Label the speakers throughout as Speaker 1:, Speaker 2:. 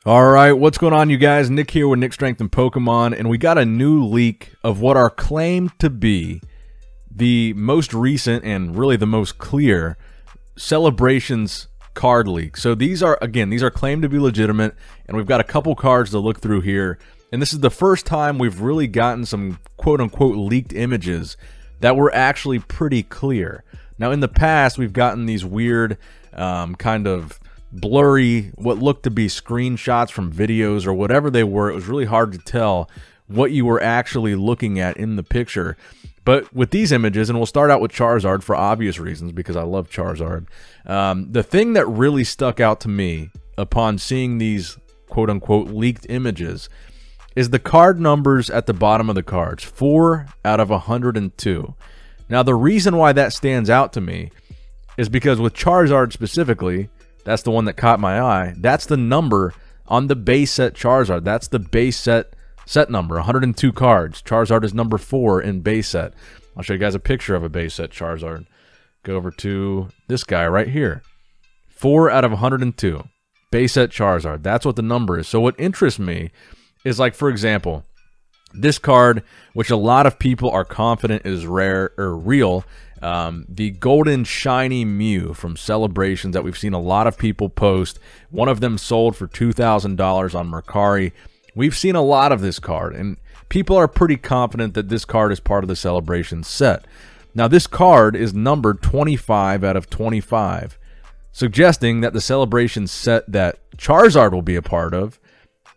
Speaker 1: All right, what's going on, you guys? Nick here with Nick Strength and Pokemon, and we got a new leak of what are claimed to be the most recent and really the most clear Celebrations card leak. So these are claimed to be legitimate, and we've got a couple cards to look through here. And this is the first time we've really gotten some quote-unquote leaked images that were actually pretty clear. Now, in the past, we've gotten these weird kind of blurry, what looked to be screenshots from videos or whatever they were. It was really hard to tell what you were actually looking at in the picture. But with these images, and we'll start out with Charizard for obvious reasons because I love Charizard, the thing that really stuck out to me upon seeing these quote-unquote leaked images is the card numbers at the bottom of the cards, 4 out of 102. Now, the reason why that stands out to me is because with Charizard specifically, that's the one that caught my eye. That's the number on the base set Charizard. That's the base set number, 102 cards. Charizard is number 4 in base set. I'll show you guys a picture of a base set Charizard. Go over to this guy right here. 4 out of 102. Base set Charizard. That's what the number is. So what interests me is, like, for example, this card, which a lot of people are confident is rare or real, the golden shiny Mew from Celebrations that we've seen a lot of people post. One of them sold for $2,000 on Mercari. We've seen a lot of this card, and people are pretty confident that this card is part of the Celebrations set. Now, this card is numbered 25 out of 25, suggesting that the Celebrations set that Charizard will be a part of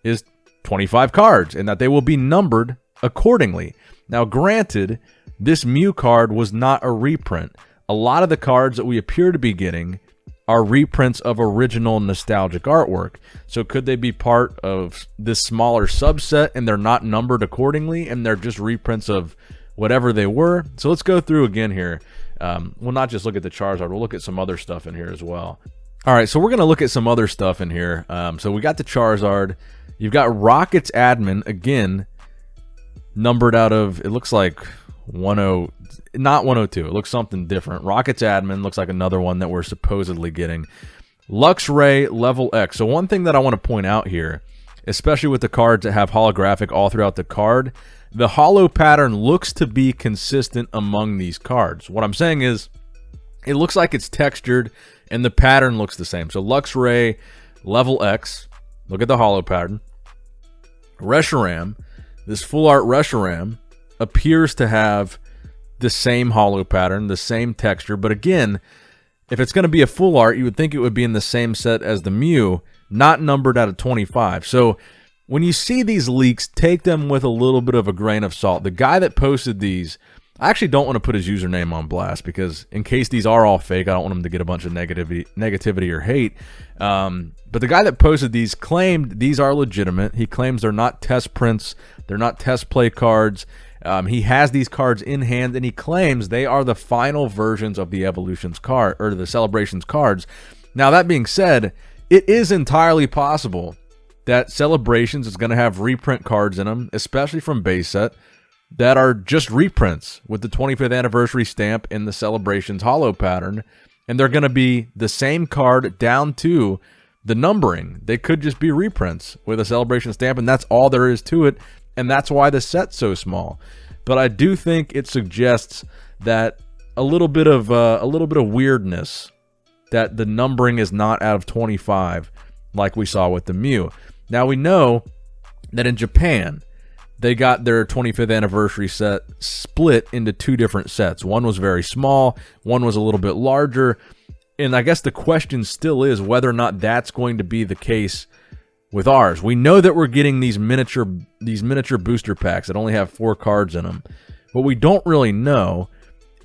Speaker 1: is 25 cards, and that they will be numbered accordingly. Now, granted, this Mew card was not a reprint. A lot of the cards that we appear to be getting are reprints of original nostalgic artwork. So could they be part of this smaller subset and they're not numbered accordingly and they're just reprints of whatever they were? So let's go through again here. We'll not just look at the Charizard, we'll look at some other stuff in here as well. All right, so we're going to look at some other stuff in here. So we got the Charizard. You've got Rocket's Admin, again, numbered out of, it looks like not 102. It looks something different. Rocket's Admin looks like another one that we're supposedly getting. Luxray Level X. So one thing that I want to point out here, especially with the cards that have holographic all throughout the card, the holo pattern looks to be consistent among these cards. What I'm saying is, it looks like it's textured and the pattern looks the same. So Luxray Level X, look at the holo pattern. Reshiram, this full art Reshiram, appears to have the same holo pattern, the same texture, but again, if it's going to be a full art, you would think it would be in the same set as the Mew, not numbered out of 25. So when you see these leaks, take them with a little bit of a grain of salt. The guy that posted these, I actually don't want to put his username on blast because in case these are all fake, I don't want him to get a bunch of negativity or hate. But the guy that posted these claimed these are legitimate. He claims they're not test prints, they're not test play cards. He has these cards in hand, and he claims they are the final versions of the Evolutions card or the Celebrations cards. Now, that being said, it is entirely possible that Celebrations is going to have reprint cards in them, especially from base set, that are just reprints with the 25th anniversary stamp in the Celebrations holo pattern, and they're going to be the same card down to the numbering. They could just be reprints with a Celebration stamp, and that's all there is to it. And that's why the set's so small. But I do think it suggests that a little bit of weirdness, that the numbering is not out of 25 like we saw with the Mew. Now we know that in Japan, they got their 25th anniversary set split into 2 different sets. One was very small, one was a little bit larger. And I guess the question still is whether or not that's going to be the case with ours. We know that we're getting these miniature booster packs that only have 4 cards in them. What we don't really know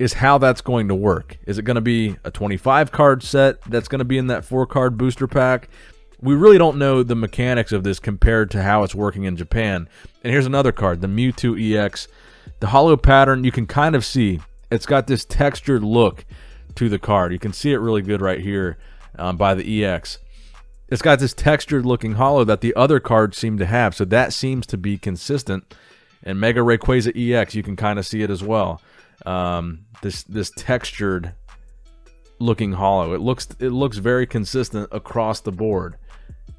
Speaker 1: is how that's going to work. Is it going to be a 25 card set that's going to be in that 4 card booster pack? We really don't know the mechanics of this compared to how it's working in Japan. And here's another card, the Mewtwo EX. The holo pattern, you can kind of see, it's got this textured look to the card. You can see it really good right here by the EX. It's got this textured looking holo that the other cards seem to have, so that seems to be consistent. And Mega Rayquaza EX, you can kind of see it as well. This textured looking holo. It looks very consistent across the board.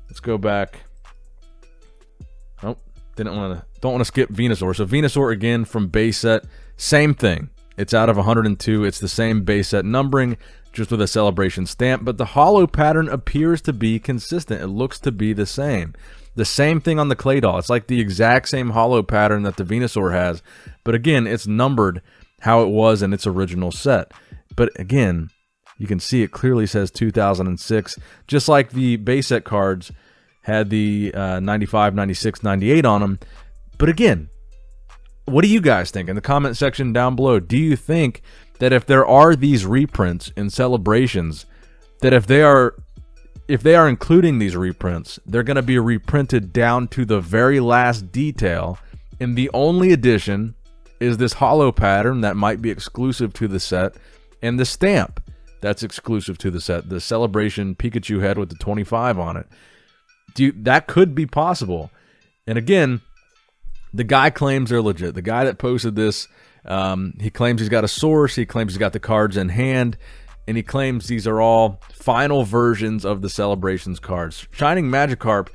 Speaker 1: Let's go back don't want to skip Venusaur. So Venusaur again from base set, same thing. It's out of 102. It's the same base set numbering, just with a celebration stamp, but the holo pattern appears to be consistent. It looks to be the same. The same thing on the Claydol. It's like the exact same holo pattern that the Venusaur has, but again, it's numbered how it was in its original set. But again, you can see it clearly says 2006, just like the base set cards had the 95, 96, 98 on them. But again, what do you guys think in the comment section down below? Do you think that if there are these reprints in Celebrations, that if they are including these reprints, they're going to be reprinted down to the very last detail, and the only addition is this holo pattern that might be exclusive to the set, and the stamp that's exclusive to the set, the Celebration Pikachu head with the 25 on it? That could be possible. And again, the guy claims they're legit. The guy that posted this, he claims he's got a source, he claims he's got the cards in hand, and he claims these are all final versions of the Celebrations cards. Shining Magikarp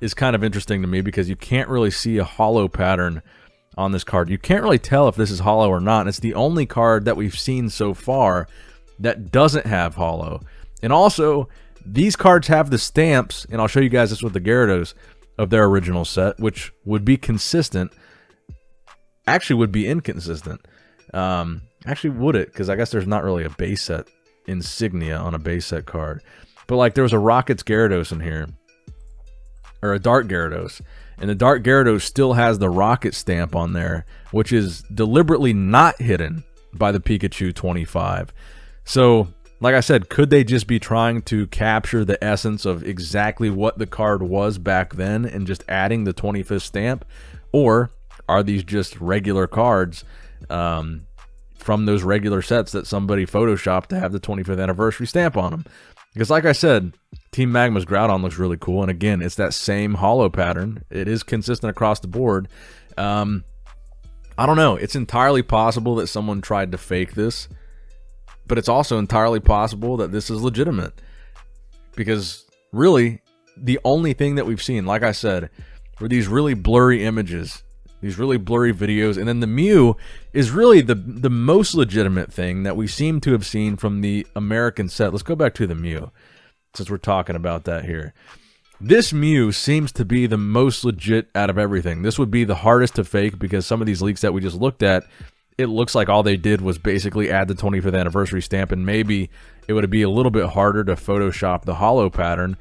Speaker 1: is kind of interesting to me because you can't really see a holo pattern on this card. You can't really tell if this is holo or not. And it's the only card that we've seen so far that doesn't have holo. And also, these cards have the stamps, and I'll show you guys this with the Gyarados of their original set, which would be consistent. Actually would be inconsistent. Actually, would it? Because I guess there's not really a base set insignia on a base set card. But like there was a Rockets Gyarados in here, or a Dark Gyarados, and the Dark Gyarados still has the Rocket stamp on there, which is deliberately not hidden by the Pikachu 25. So, like I said, could they just be trying to capture the essence of exactly what the card was back then and just adding the 25th stamp? Or are these just regular cards from those regular sets that somebody photoshopped to have the 25th anniversary stamp on them? Because like I said, Team Magma's Groudon looks really cool, and again, it's that same holo pattern. It is consistent across the board. I don't know. It's entirely possible that someone tried to fake this, but it's also entirely possible that this is legitimate. Because really, the only thing that we've seen, like I said, were these really blurry images, these really blurry videos, and then the Mew is really the most legitimate thing that we seem to have seen from the American set. Let's go back to the Mew, since we're talking about that here. This Mew seems to be the most legit out of everything. This would be the hardest to fake because some of these leaks that we just looked at, it looks like all they did was basically add the 25th anniversary stamp, and maybe it would be a little bit harder to Photoshop the holo pattern.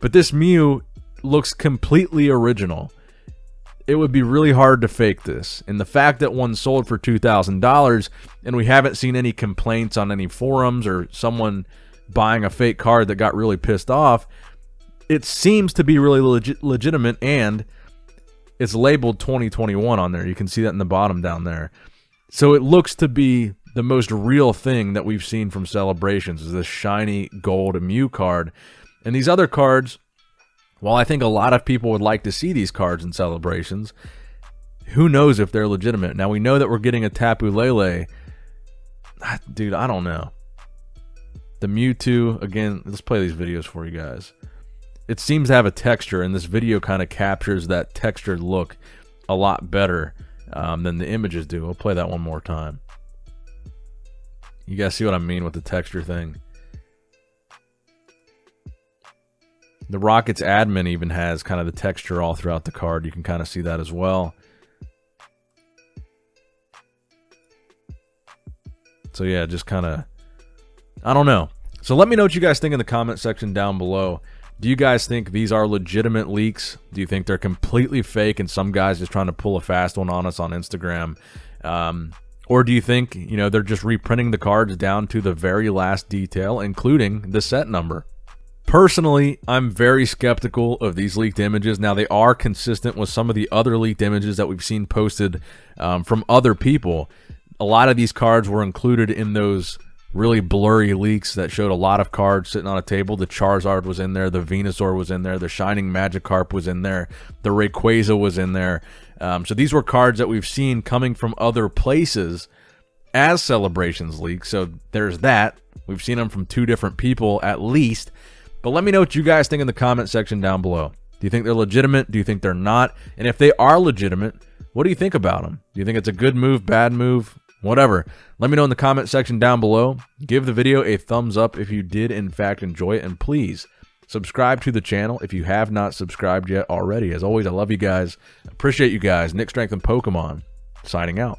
Speaker 1: But this Mew looks completely original. It would be really hard to fake this. And the fact that one sold for $2,000 and we haven't seen any complaints on any forums or someone buying a fake card that got really pissed off, it seems to be really legitimate, and it's labeled 2021 on there. You can see that in the bottom down there. So it looks to be the most real thing that we've seen from Celebrations, is this shiny gold Mew card. And these other cards, while I think a lot of people would like to see these cards in Celebrations, who knows if they're legitimate. Now, we know that we're getting a Tapu Lele. Dude, I don't know. The Mewtwo, again, let's play these videos for you guys. It seems to have a texture, and this video kind of captures that textured look a lot better than the images do. We'll play that one more time. You guys see what I mean with the texture thing? The Rockets admin even has kind of the texture all throughout the card. You can kind of see that as well. So yeah, just kind of, I don't know. So let me know what you guys think in the comment section down below. Do you guys think these are legitimate leaks? Do you think they're completely fake and some guy's just trying to pull a fast one on us on Instagram? Or do you think, you know, they're just reprinting the cards down to the very last detail, including the set number? Personally, I'm very skeptical of these leaked images. Now, they are consistent with some of the other leaked images that we've seen posted from other people. A lot of these cards were included in those really blurry leaks that showed a lot of cards sitting on a table. The Charizard was in there, the Venusaur was in there, the Shining Magikarp was in there, the Rayquaza was in there. So these were cards that we've seen coming from other places as Celebrations leaks. So there's that. We've seen them from two different people at least. But let me know what you guys think in the comment section down below. Do you think they're legitimate? Do you think they're not? And if they are legitimate, what do you think about them? Do you think it's a good move, bad move, whatever? Let me know in the comment section down below. Give the video a thumbs up if you did in fact enjoy it, and please subscribe to the channel if you have not subscribed yet already. As always, I love you guys. Appreciate you guys. Nick Strength and Pokemon signing out.